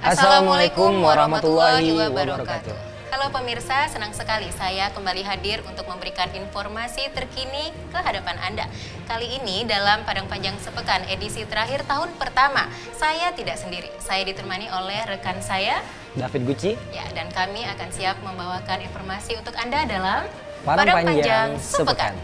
Assalamualaikum warahmatullahi wabarakatuh. Halo pemirsa, senang sekali saya kembali hadir untuk memberikan informasi terkini ke hadapan Anda. Kali ini dalam Padang Panjang Sepekan edisi terakhir tahun pertama, saya tidak sendiri. Saya ditemani oleh rekan saya, David Gucci. Ya, dan kami akan siap membawakan informasi untuk Anda dalam Padang Panjang Sepekan.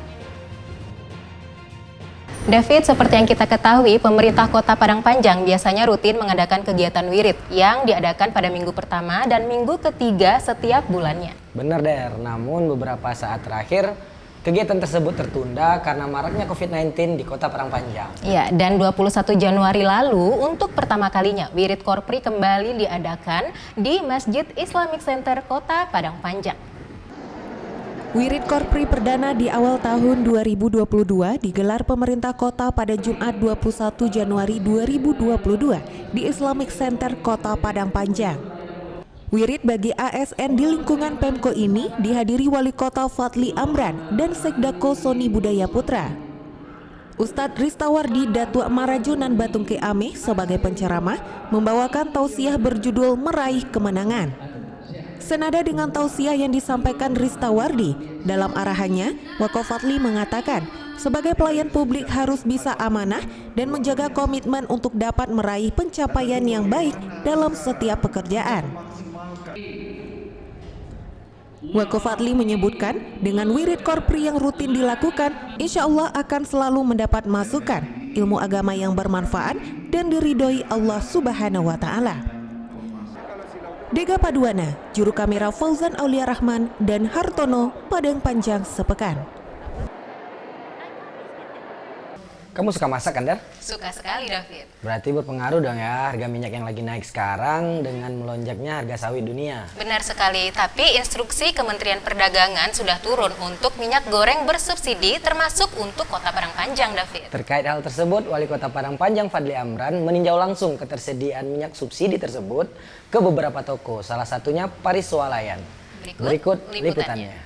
David, seperti yang kita ketahui, pemerintah Kota Padang Panjang biasanya rutin mengadakan kegiatan wirid yang diadakan pada minggu pertama dan minggu ketiga setiap bulannya. Benar, Der. Namun beberapa saat terakhir, kegiatan tersebut tertunda karena maraknya COVID-19 di Kota Padang Panjang. Ya, dan 21 Januari lalu, untuk pertama kalinya, Wirid Korpri kembali diadakan di Masjid Islamic Center Kota Padang Panjang. Wirid Korpri perdana di awal tahun 2022 digelar pemerintah kota pada Jumat 21 Januari 2022 di Islamic Center Kota Padang Panjang. Wirid bagi ASN di lingkungan Pemko ini dihadiri Wali Kota Fadli Amran dan Sekdako Soni Budaya Putra. Ustadz Ristawardi Datua Marajunan Batung Keame sebagai penceramah membawakan tausiah berjudul Meraih Kemenangan. Senada dengan tausiah yang disampaikan Ristawardi, dalam arahannya, Wakofadli mengatakan, sebagai pelayan publik harus bisa amanah dan menjaga komitmen untuk dapat meraih pencapaian yang baik dalam setiap pekerjaan. Wakofadli menyebutkan, dengan wirid korpri yang rutin dilakukan, insya Allah akan selalu mendapat masukan, ilmu agama yang bermanfaat dan diridhoi Allah Subhanahu wa Ta'ala. Dega Paduana, juru kamera Fauzan Aulia Rahman dan Hartono, Padang Panjang Sepekan. Kamu suka masak kan, Der? Suka sekali, David. Berarti berpengaruh dong ya harga minyak yang lagi naik sekarang dengan melonjaknya harga sawit dunia. Benar sekali, tapi instruksi Kementerian Perdagangan sudah turun untuk minyak goreng bersubsidi termasuk untuk Kota Padang Panjang, David. Terkait hal tersebut, Wali Kota Padang Panjang Fadli Amran meninjau langsung ketersediaan minyak subsidi tersebut ke beberapa toko, salah satunya Paris Swalayan. Berikut liputannya.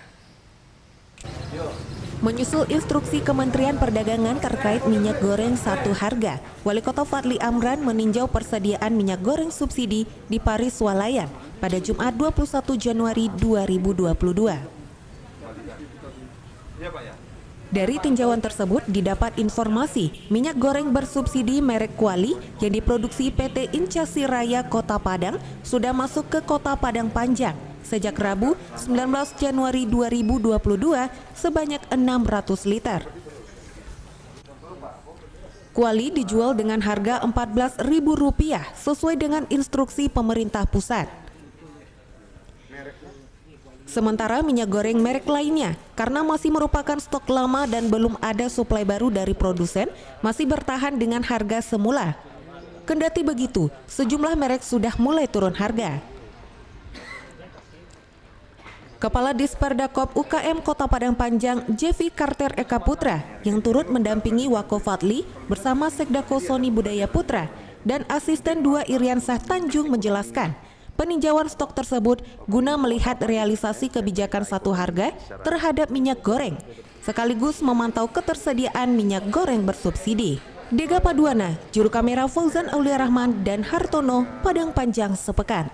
Menyusul instruksi Kementerian Perdagangan terkait minyak goreng satu harga, Wali Kota Fadli Amran meninjau persediaan minyak goreng subsidi di Paris Swalayan pada Jumat 21 Januari 2022. Dari tinjauan tersebut didapat informasi minyak goreng bersubsidi merek Kuali yang diproduksi PT Incasi Raya Kota Padang sudah masuk ke Kota Padang Panjang sejak Rabu 19 Januari 2022 sebanyak 600 liter. Kuali dijual dengan harga Rp14.000 sesuai dengan instruksi pemerintah pusat. Sementara minyak goreng merek lainnya, karena masih merupakan stok lama dan belum ada suplai baru dari produsen, masih bertahan dengan harga semula. Kendati begitu, sejumlah merek sudah mulai turun harga. Kepala Disperdakop UKM Kota Padang Panjang, Jevi Carter Eka Putra, yang turut mendampingi Wakofadli bersama Sekdako Soni Budaya Putra dan Asisten 2 Iriansah Tanjung menjelaskan, peninjauan stok tersebut guna melihat realisasi kebijakan satu harga terhadap minyak goreng, sekaligus memantau ketersediaan minyak goreng bersubsidi. Dega Paduana, juru kamera Fauzan Aulia Rahman dan Hartono, Padang Panjang Sepekan.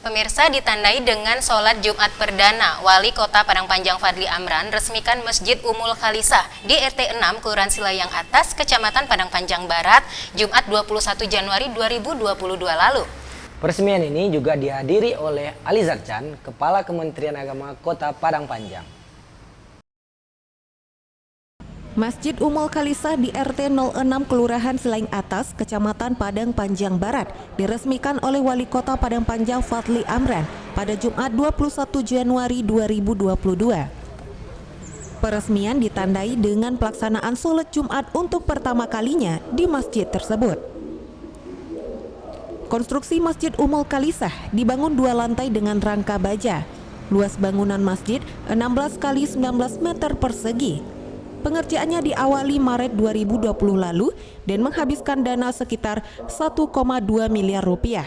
Pemirsa, ditandai dengan sholat Jumat perdana, Wali Kota Padang Panjang Fadli Amran resmikan Masjid Ummul Khalisah di RT 6 Kelurahan Silayang Atas, Kecamatan Padang Panjang Barat, Jumat 21 Januari 2022 lalu. Peresmian ini juga dihadiri oleh Ali Zarcan, Kepala Kementerian Agama Kota Padang Panjang. Masjid Ummul Khalisah di RT 06 Kelurahan Silayang Atas, Kecamatan Padang Panjang Barat, diresmikan oleh Wali Kota Padang Panjang Fadli Amran pada Jumat 21 Januari 2022. Peresmian ditandai dengan pelaksanaan sholat Jumat untuk pertama kalinya di masjid tersebut. Konstruksi Masjid Ummul Khalisah dibangun 2 lantai dengan rangka baja. Luas bangunan masjid 16 x 19 meter persegi. Pengerjaannya diawali Maret 2020 lalu dan menghabiskan dana sekitar 1,2 miliar rupiah.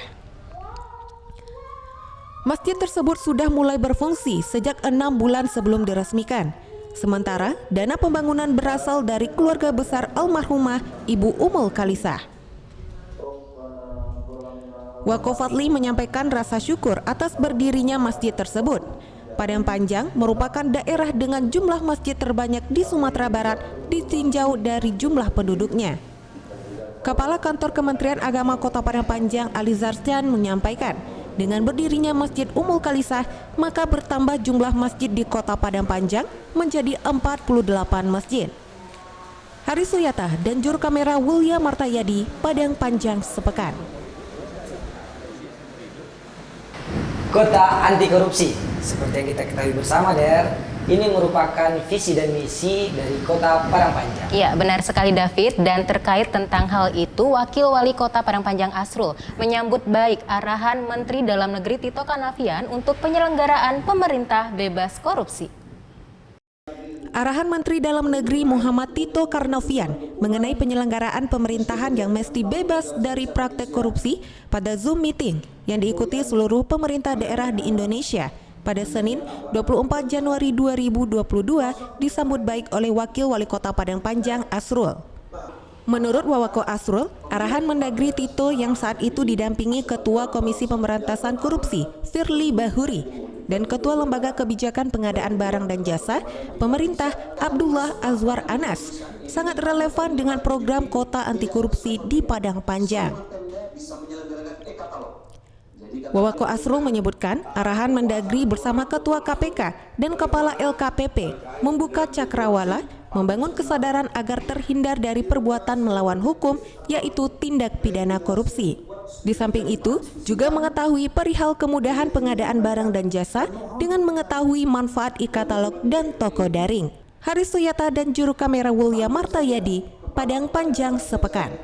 Masjid tersebut sudah mulai berfungsi sejak 6 bulan sebelum diresmikan. Sementara dana pembangunan berasal dari keluarga besar almarhumah Ibu Ummul Khalisah. Wako Fadli menyampaikan rasa syukur atas berdirinya masjid tersebut. Padang Panjang merupakan daerah dengan jumlah masjid terbanyak di Sumatera Barat ditinjau dari jumlah penduduknya. Kepala Kantor Kementerian Agama Kota Padang Panjang Ali Zarsyan menyampaikan, dengan berdirinya Masjid Ummul Khalisah, maka bertambah jumlah masjid di Kota Padang Panjang menjadi 48 masjid. Haris Suyata dan juru kamera William Martayadi, Padang Panjang sepekan. Kota anti korupsi, seperti yang kita ketahui bersama, Der, ini merupakan visi dan misi dari Kota Padang Panjang. Iya, benar sekali David. Dan terkait tentang hal itu, Wakil Wali Kota Padang Panjang Asrul menyambut baik arahan Menteri Dalam Negeri Tito Karnavian untuk penyelenggaraan pemerintah bebas korupsi. Arahan Menteri Dalam Negeri Muhammad Tito Karnavian mengenai penyelenggaraan pemerintahan yang mesti bebas dari praktek korupsi pada Zoom meeting yang diikuti seluruh pemerintah daerah di Indonesia pada Senin 24 Januari 2022 disambut baik oleh Wakil Wali Kota Padang Panjang Asrul. Menurut Wawako Asrul, arahan Mendagri Tito yang saat itu didampingi Ketua Komisi Pemberantasan Korupsi Firly Bahuri dan Ketua Lembaga Kebijakan Pengadaan Barang dan Jasa Pemerintah Abdullah Azwar Anas sangat relevan dengan program Kota Anti Korupsi di Padang Panjang. Wawako Asrul menyebutkan arahan Mendagri bersama Ketua KPK dan Kepala LKPP membuka cakrawala membangun kesadaran agar terhindar dari perbuatan melawan hukum, yaitu tindak pidana korupsi. Di samping itu, juga mengetahui perihal kemudahan pengadaan barang dan jasa dengan mengetahui manfaat e-katalog dan toko daring. Haris Suyata dan juru kamera William Martayadi, Padang Panjang sepekan.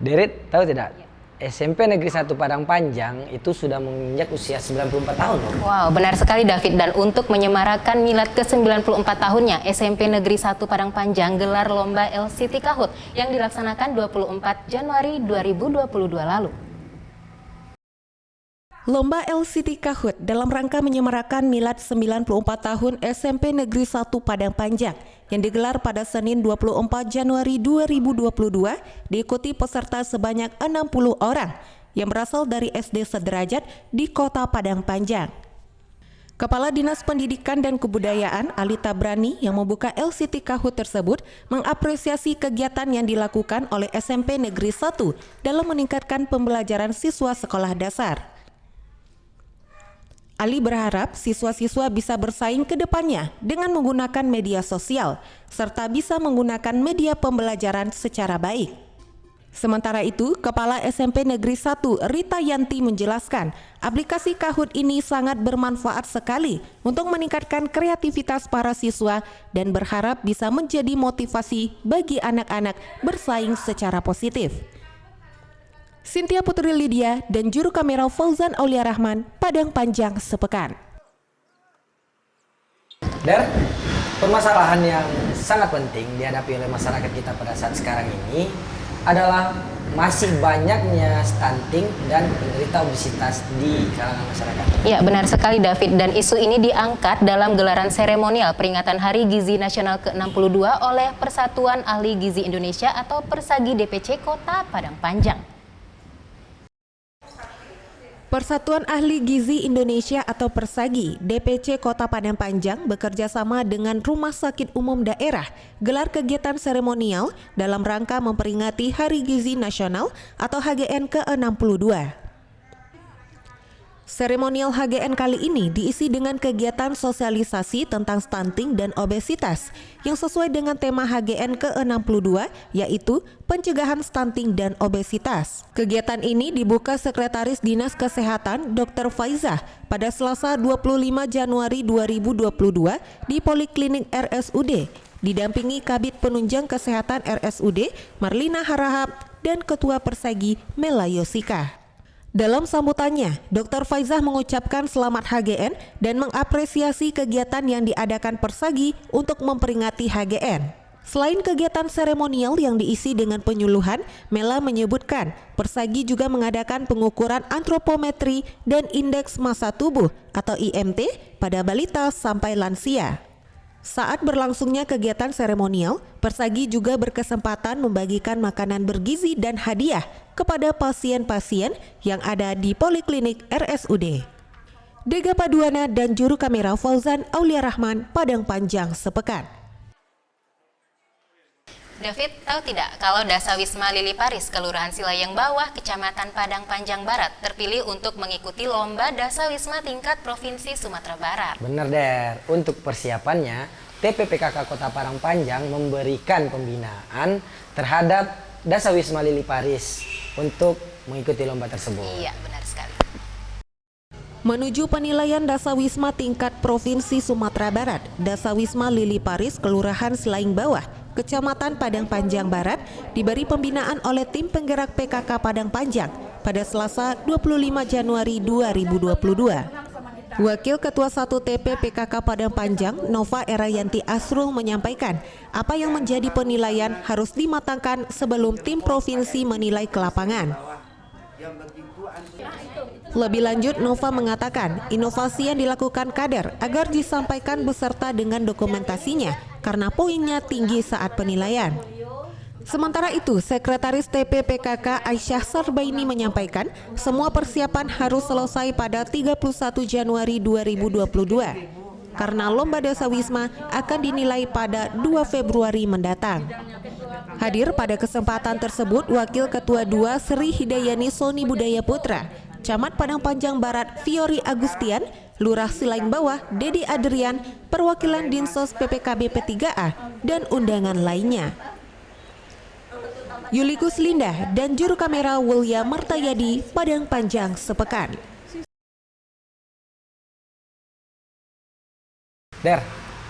Derit, tahu tidak? SMP Negeri 1 Padang Panjang itu sudah menginjak usia 94 tahun loh. Wow, benar sekali David. Dan untuk menyemarakan milad ke-94 tahunnya, SMP Negeri 1 Padang Panjang gelar lomba LCT Kahoot yang dilaksanakan 24 Januari 2022 lalu. Lomba LCT Kahoot dalam rangka menyemarakan milad 94 tahun SMP Negeri 1 Padang Panjang yang digelar pada Senin 24 Januari 2022 diikuti peserta sebanyak 60 orang yang berasal dari SD sederajat di Kota Padang Panjang. Kepala Dinas Pendidikan dan Kebudayaan Ali Tabrani yang membuka LCT Kahoot tersebut mengapresiasi kegiatan yang dilakukan oleh SMP Negeri 1 dalam meningkatkan pembelajaran siswa sekolah dasar. Ali berharap siswa-siswa bisa bersaing ke depannya dengan menggunakan media sosial, serta bisa menggunakan media pembelajaran secara baik. Sementara itu, Kepala SMP Negeri 1 Rita Yanti menjelaskan, aplikasi Kahoot ini sangat bermanfaat sekali untuk meningkatkan kreativitas para siswa dan berharap bisa menjadi motivasi bagi anak-anak bersaing secara positif. Cynthia Putri Lydia dan juru kamera Fauzan Aulia Rahman, Padang Panjang sepekan. Dan permasalahan yang sangat penting dihadapi oleh masyarakat kita pada saat sekarang ini adalah masih banyaknya stunting dan penderita obesitas di kalangan masyarakat. Ya, benar sekali David. Dan isu ini diangkat dalam gelaran seremonial peringatan Hari Gizi Nasional ke-62 oleh Persatuan Ahli Gizi Indonesia atau Persagi DPC Kota Padang Panjang. Persatuan Ahli Gizi Indonesia atau Persagi DPC Kota Padang Panjang bekerja sama dengan Rumah Sakit Umum Daerah gelar kegiatan seremonial dalam rangka memperingati Hari Gizi Nasional atau HGN ke-62. Seremonial HGN kali ini diisi dengan kegiatan sosialisasi tentang stunting dan obesitas yang sesuai dengan tema HGN ke-62 yaitu pencegahan stunting dan obesitas. Kegiatan ini dibuka Sekretaris Dinas Kesehatan Dr. Faizah pada Selasa 25 Januari 2022 di Poliklinik RSUD didampingi Kabid Penunjang Kesehatan RSUD Marlina Harahap dan Ketua Persagi Mela Yosika. Dalam sambutannya, Dr. Faizah mengucapkan selamat HGN dan mengapresiasi kegiatan yang diadakan Persagi untuk memperingati HGN. Selain kegiatan seremonial yang diisi dengan penyuluhan, Mela menyebutkan Persagi juga mengadakan pengukuran antropometri dan indeks massa tubuh atau IMT pada balita sampai lansia. Saat berlangsungnya kegiatan seremonial, persagi juga berkesempatan membagikan makanan bergizi dan hadiah kepada pasien-pasien yang ada di Poliklinik RSUD. Dega Paduana dan juru kamera Fauzan Aulia Rahman, Padang Panjang sepekan. David, tahu tidak kalau Dasawisma Lili Paris, Kelurahan Silayang Bawah, Kecamatan Padang Panjang Barat, terpilih untuk mengikuti lomba Dasawisma tingkat Provinsi Sumatera Barat? Bener Der, untuk persiapannya, TPPKK Kota Padang Panjang memberikan pembinaan terhadap Dasawisma Lili Paris untuk mengikuti lomba tersebut. Iya, benar sekali. Menuju penilaian Dasawisma tingkat Provinsi Sumatera Barat, Dasawisma Lili Paris, Kelurahan Silayang Bawah, Kecamatan Padang Panjang Barat, diberi pembinaan oleh tim penggerak PKK Padang Panjang pada Selasa 25 Januari 2022. Wakil Ketua 1 TP PKK Padang Panjang, Nova Erayanti Asrul menyampaikan, apa yang menjadi penilaian harus dimatangkan sebelum tim provinsi menilai ke lapangan. Lebih lanjut, Nova mengatakan inovasi yang dilakukan kader agar disampaikan beserta dengan dokumentasinya karena poinnya tinggi saat penilaian. Sementara itu, Sekretaris TP PKK Aisyah Sarbaini menyampaikan semua persiapan harus selesai pada 31 Januari 2022 karena lomba Dasawisma akan dinilai pada 2 Februari mendatang. Hadir pada kesempatan tersebut Wakil Ketua 2 Sri Hidayani Soni Budaya Putra, Camat Padang Panjang Barat Fiori Agustian, Lurah Silayang Bawah Dedi Adrian, perwakilan Dinsos PPKB P3A, dan undangan lainnya. Yulikus Linda dan juru kamera William Martayadi, Padang Panjang sepekan. Der,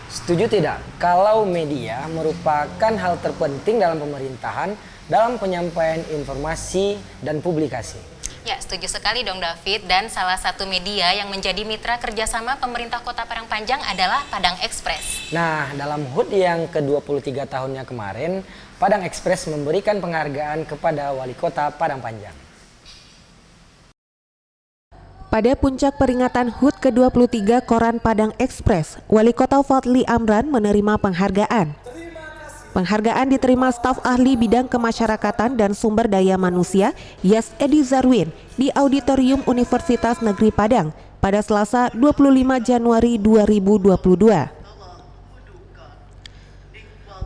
setuju tidak kalau media merupakan hal terpenting dalam pemerintahan dalam penyampaian informasi dan publikasi? Ya, setuju sekali dong David, dan salah satu media yang menjadi mitra kerjasama pemerintah Kota Padang Panjang adalah Padang Express. Nah, dalam HUT yang ke-23 tahunnya kemarin, Padang Express memberikan penghargaan kepada Wali Kota Padang Panjang. Pada puncak peringatan HUT ke-23 Koran Padang Express, Wali Kota Fadli Amran menerima penghargaan. Penghargaan diterima staf ahli bidang kemasyarakatan dan sumber daya manusia Yas Edi Zarwin di Auditorium Universitas Negeri Padang pada Selasa 25 Januari 2022.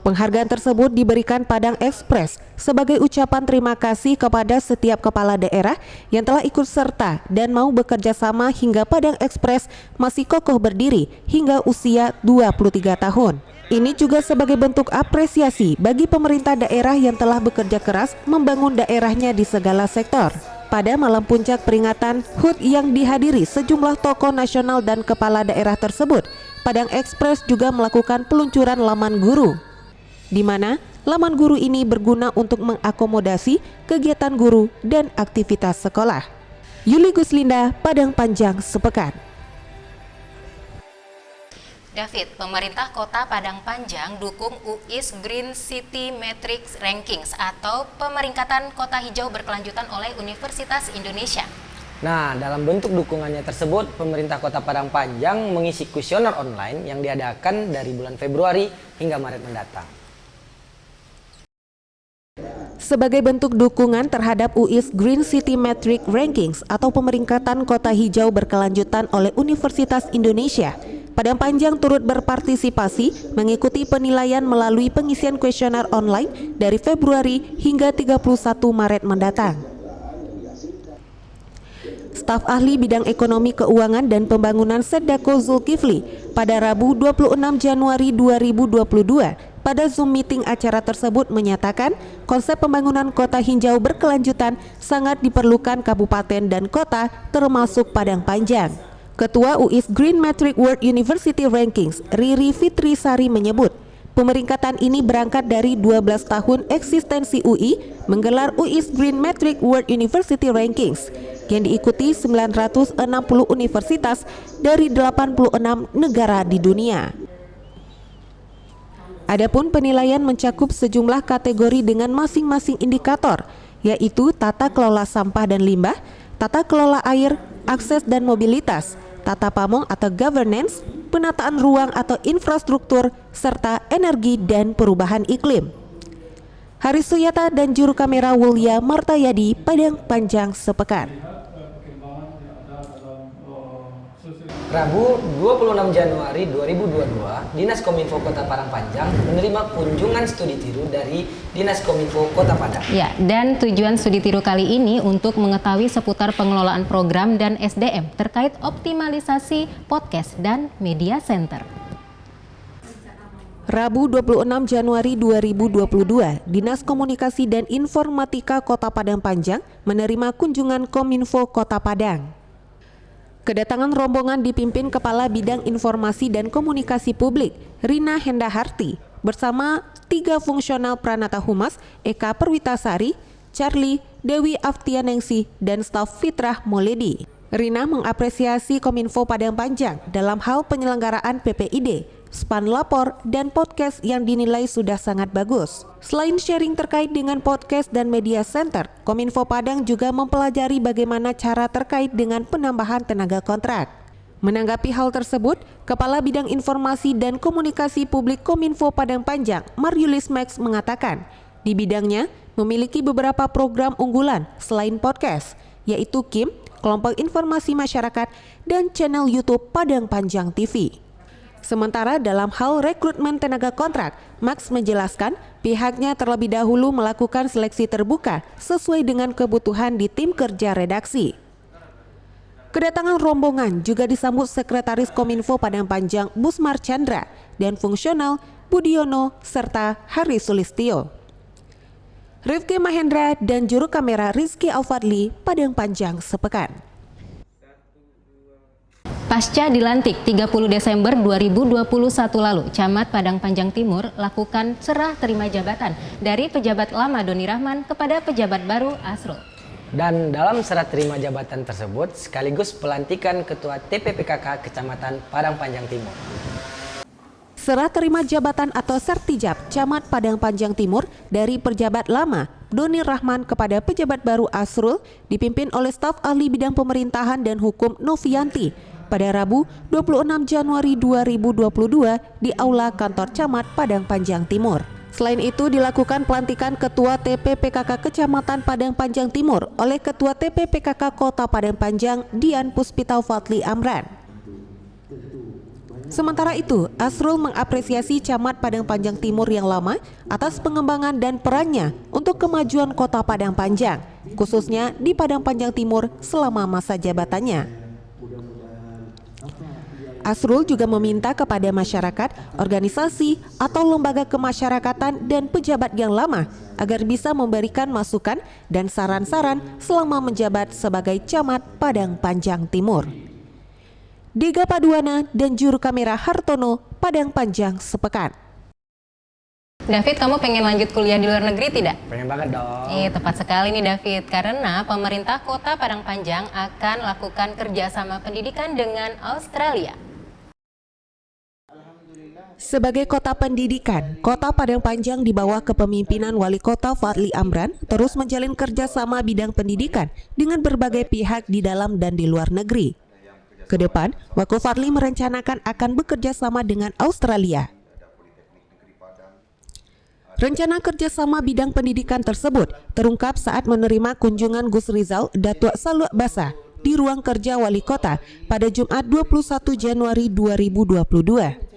Penghargaan tersebut diberikan Padang Express sebagai ucapan terima kasih kepada setiap kepala daerah yang telah ikut serta dan mau bekerja sama hingga Padang Express masih kokoh berdiri hingga usia 23 tahun. Ini juga sebagai bentuk apresiasi bagi pemerintah daerah yang telah bekerja keras membangun daerahnya di segala sektor. Pada malam puncak peringatan HUT yang dihadiri sejumlah tokoh nasional dan kepala daerah tersebut, Padang Express juga melakukan peluncuran laman guru, di mana laman guru ini berguna untuk mengakomodasi kegiatan guru dan aktivitas sekolah. Yuli Guslinda, Padang Panjang sepekan. David, pemerintah Kota Padang Panjang dukung UIS Green City Matrix Rankings atau pemeringkatan kota hijau berkelanjutan oleh Universitas Indonesia. Nah, dalam bentuk dukungannya tersebut, pemerintah Kota Padang Panjang mengisi kuesioner online yang diadakan dari bulan Februari hingga Maret mendatang. Sebagai bentuk dukungan terhadap UIS Green City Matrix Rankings atau pemeringkatan kota hijau berkelanjutan oleh Universitas Indonesia, Padang Panjang turut berpartisipasi mengikuti penilaian melalui pengisian kuesioner online dari Februari hingga 31 Maret mendatang. Staf ahli bidang ekonomi keuangan dan pembangunan Sedako Zulkifli pada Rabu 26 Januari 2022 pada Zoom meeting acara tersebut menyatakan konsep pembangunan kota hijau berkelanjutan sangat diperlukan kabupaten dan kota termasuk Padang Panjang. Ketua UIS Green Matrix World University Rankings, Riri Fitri Sari menyebut, pemeringkatan ini berangkat dari 12 tahun eksistensi UI menggelar UIS Green Matrix World University Rankings yang diikuti 960 universitas dari 86 negara di dunia. Adapun penilaian mencakup sejumlah kategori dengan masing-masing indikator, yaitu tata kelola sampah dan limbah, tata kelola air, akses dan mobilitas, tata pamong atau governance, penataan ruang atau infrastruktur, serta energi dan perubahan iklim. Haris Suyata dan juru kamera Wulya Martayadi, Padang Panjang sepekan. Rabu 26 Januari 2022, Dinas Kominfo Kota Padang Panjang menerima kunjungan studi tiru dari Dinas Kominfo Kota Padang. Ya, dan tujuan studi tiru kali ini untuk mengetahui seputar pengelolaan program dan SDM terkait optimalisasi podcast dan media center. Rabu 26 Januari 2022, Dinas Komunikasi dan Informatika Kota Padang Panjang menerima kunjungan Kominfo Kota Padang. Kedatangan rombongan dipimpin Kepala Bidang Informasi dan Komunikasi Publik, Rina Hendaharti, bersama 3 fungsional Pranata Humas, Eka Perwitasari, Charlie, Dewi Aftianingsih, dan staf Fitrah Moledi. Rina mengapresiasi Kominfo Padang Panjang dalam hal penyelenggaraan PPID, span lapor, dan podcast yang dinilai sudah sangat bagus. Selain sharing terkait dengan podcast dan media center, Kominfo Padang juga mempelajari bagaimana cara terkait dengan penambahan tenaga kontrak. Menanggapi hal tersebut, Kepala Bidang Informasi dan Komunikasi Publik Kominfo Padang Panjang, Mariulis Max mengatakan, di bidangnya memiliki beberapa program unggulan selain podcast, yaitu KIM, Kelompok Informasi Masyarakat, dan channel YouTube Padang Panjang TV. Sementara dalam hal rekrutmen tenaga kontrak, Max menjelaskan pihaknya terlebih dahulu melakukan seleksi terbuka sesuai dengan kebutuhan di tim kerja redaksi. Kedatangan rombongan juga disambut Sekretaris Kominfo Padang Panjang Busmar Chandra dan fungsional Budiono serta Hari Sulistyo. Rifki Mahendra dan juru kamera Rizky Alfadli, Padang Panjang sepekan. Pasca dilantik 30 Desember 2021 lalu, Camat Padang Panjang Timur lakukan serah terima jabatan dari pejabat lama Doni Rahman kepada pejabat baru Asrul. Dan dalam serah terima jabatan tersebut sekaligus pelantikan Ketua TPPKK Kecamatan Padang Panjang Timur. Serah terima jabatan atau sertijab Camat Padang Panjang Timur dari pejabat lama Doni Rahman kepada pejabat baru Asrul dipimpin oleh staf ahli bidang pemerintahan dan hukum Novianti pada Rabu 26 Januari 2022 di Aula Kantor Camat Padang Panjang Timur. Selain itu dilakukan pelantikan Ketua TPPKK Kecamatan Padang Panjang Timur oleh Ketua TPPKK Kota Padang Panjang Dian Puspita Fadli Amran. Sementara itu, Asrul mengapresiasi Camat Padang Panjang Timur yang lama atas pengembangan dan perannya untuk kemajuan Kota Padang Panjang, khususnya di Padang Panjang Timur selama masa jabatannya. Asrul juga meminta kepada masyarakat, organisasi, atau lembaga kemasyarakatan dan pejabat yang lama agar bisa memberikan masukan dan saran-saran selama menjabat sebagai Camat Padang Panjang Timur. Dega Paduana dan juru kamera Hartono, Padang Panjang sepekan. David, kamu pengen lanjut kuliah di luar negeri tidak? Pengen banget dong. Tepat sekali nih David, karena pemerintah Kota Padang Panjang akan lakukan kerjasama pendidikan dengan Australia. Sebagai kota pendidikan, Kota Padang Panjang di bawah kepemimpinan Wali Kota Fadli Amran terus menjalin kerjasama bidang pendidikan dengan berbagai pihak di dalam dan di luar negeri. Kedepan, Wako Fadli merencanakan akan bekerja sama dengan Australia. Rencana kerjasama bidang pendidikan tersebut terungkap saat menerima kunjungan Gus Rizal Datuk Saluk Basa di ruang kerja Wali Kota pada Jumat 21 Januari 2022.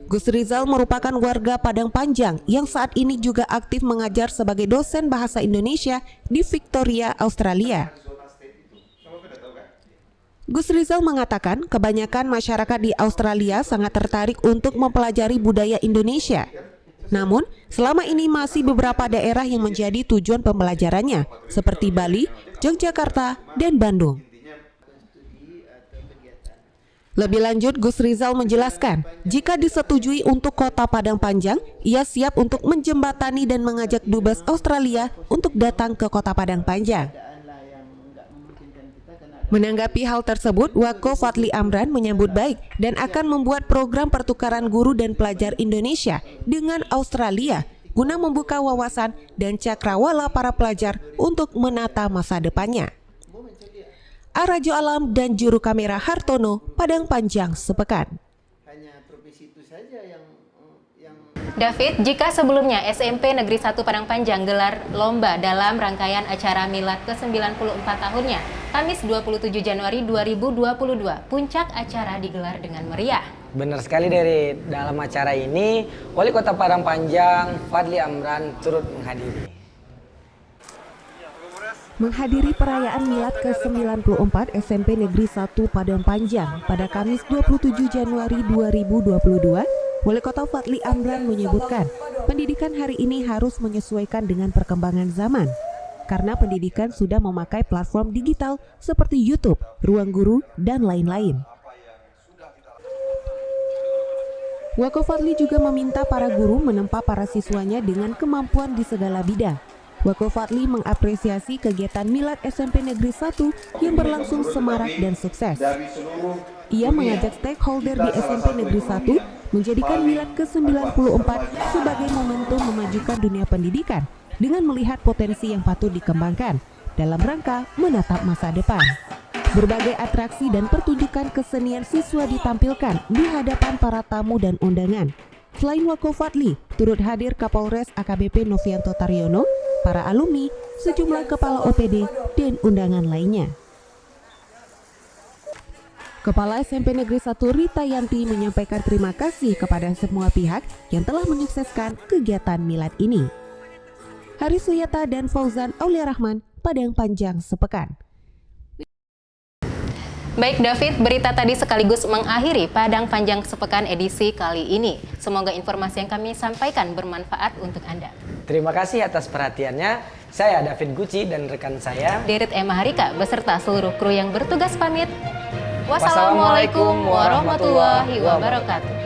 Gus Rizal merupakan warga Padang Panjang yang saat ini juga aktif mengajar sebagai dosen bahasa Indonesia di Victoria, Australia. Gus Rizal mengatakan kebanyakan masyarakat di Australia sangat tertarik untuk mempelajari budaya Indonesia. Namun, selama ini masih beberapa daerah yang menjadi tujuan pembelajarannya, seperti Bali, Yogyakarta, dan Bandung. Lebih lanjut, Gus Rizal menjelaskan, jika disetujui untuk Kota Padang Panjang, ia siap untuk menjembatani dan mengajak Dubes Australia untuk datang ke Kota Padang Panjang. Menanggapi hal tersebut, Wako Fadli Amran menyambut baik dan akan membuat program pertukaran guru dan pelajar Indonesia dengan Australia guna membuka wawasan dan cakrawala para pelajar untuk menata masa depannya. Arajo Alam dan juru kamera Hartono, Padang Panjang sepekan. Hanya profesi itu saja yang David, jika sebelumnya SMP Negeri 1 Padang Panjang gelar lomba dalam rangkaian acara Milad ke-94 tahunnya, Kamis 27 Januari 2022, puncak acara digelar dengan meriah. Benar sekali, dari dalam acara ini, Wali Kota Padang Panjang, Fadli Amran, turut menghadiri. Menghadiri perayaan Milad ke-94 SMP Negeri 1 Padang Panjang pada Kamis 27 Januari 2022, Wali Kota Fadli Amran menyebutkan pendidikan hari ini harus menyesuaikan dengan perkembangan zaman karena pendidikan sudah memakai platform digital seperti YouTube, Ruang Guru, dan lain-lain. Wako Fadli juga meminta para guru menempa para siswanya dengan kemampuan di segala bidang. Wako Fadli mengapresiasi kegiatan Milad SMP Negeri 1 yang berlangsung semarak dan sukses. Ia mengajak stakeholder di SMP Negeri 1 menjadikan Milad ke-94 sebagai momentum memajukan dunia pendidikan dengan melihat potensi yang patut dikembangkan dalam rangka menatap masa depan. Berbagai atraksi dan pertunjukan kesenian siswa ditampilkan di hadapan para tamu dan undangan. Selain Wako Fadli, turut hadir Kapolres AKBP Novianto Taryono, para alumni, sejumlah kepala OPD, dan undangan lainnya. Kepala SMP Negeri 1 Rita Yanti menyampaikan terima kasih kepada semua pihak yang telah menyukseskan kegiatan Milad ini. Haris Suyata dan Fauzan Aulia Rahman, Padang Panjang sepekan. Baik David, berita tadi sekaligus mengakhiri Padang Panjang sepekan edisi kali ini. Semoga informasi yang kami sampaikan bermanfaat untuk Anda. Terima kasih atas perhatiannya. Saya David Guci dan rekan saya Dirit Emma Harika beserta seluruh kru yang bertugas pamit. Wassalamualaikum warahmatullahi wabarakatuh.